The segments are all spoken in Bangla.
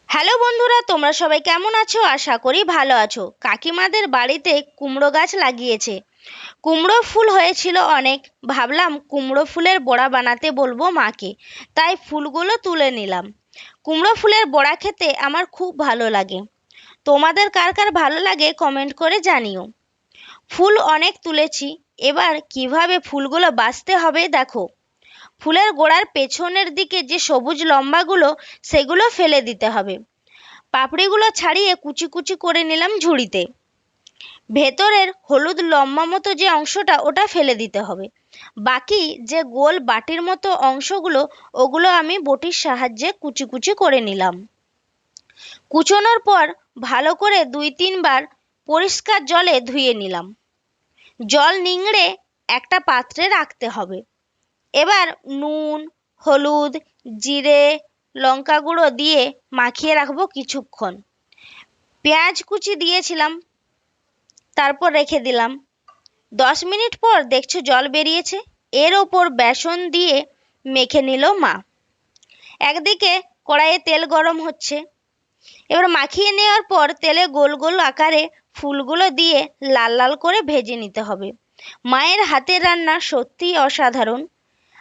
হ্যালো বন্ধুরা, তোমরা সবাই কেমন আছো? আশা করি ভালো আছো। কাকিমাদের বাড়িতে কুমড়ো গাছ লাগিয়েছে। কুমড়ো ফুল হয়েছিল অনেক। ভাবলাম কুমড়ো ফুলের বড়া বানাতে বলবো মাকে, তাই ফুলগুলো তুলে নিলাম। কুমড়ো ফুলের বড়া খেতে আমার খুব ভালো লাগে। তোমাদের কার কার ভালো লাগে কমেন্ট করে জানিও। ফুল অনেক তুলেছি, এবার কিভাবে ফুলগুলো বাছতে হবে দেখো। ফুলের গোড়ার পেছনের দিকে যে সবুজ লম্বাগুলো, সেগুলো ফেলে দিতে হবে। পাপড়িগুলো ছাড়িয়ে কুচি কুচি করে নিলাম ঝুড়িতে। ভেতরের হলুদ লম্বা মতো যে অংশটা, ওটা ফেলে দিতে হবে। বাকি যে গোল বাটির মতো অংশগুলো, ওগুলো আমি বটির সাহায্যে কুচি কুচি করে নিলাম। কুচোনোর পর ভালো করে 2-3 বার পরিষ্কার জলে ধুয়ে নিলাম। জল নিংড়ে একটা পাত্রে রাখতে হবে। এবার নুন, হলুদ, জিরে, লঙ্কা গুঁড়ো দিয়ে মাখিয়ে রাখবো কিছুক্ষণ। পেঁয়াজ কুচি দিয়েছিলাম, তারপর রেখে দিলাম। 10 মিনিট পর দেখছো জল বেরিয়েছে। এর ওপর বেসন দিয়ে মেখে নিল মা। একদিকে কড়াইয়ে তেল গরম হচ্ছে। এবার মাখিয়ে নেওয়ার পর তেলে গোল গোল আকারে ফুলগুলো দিয়ে লাল লাল করে ভেজে নিতে হবে। মায়ের হাতের রান্না সত্যিই অসাধারণ।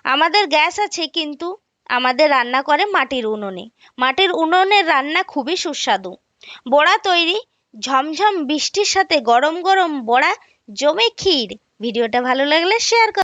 আমাদের গ্যাস আছে, কিন্তু আমাদের রান্না করে মাটির উনুনে। মাটির উনুনের রান্না খুবই সুস্বাদু। বড়া তৈরি। ঝমঝম বৃষ্টির সাথে গরম গরম বড়া জমে ক্ষীর। ভিডিওটা ভালো লাগলে শেয়ার করো।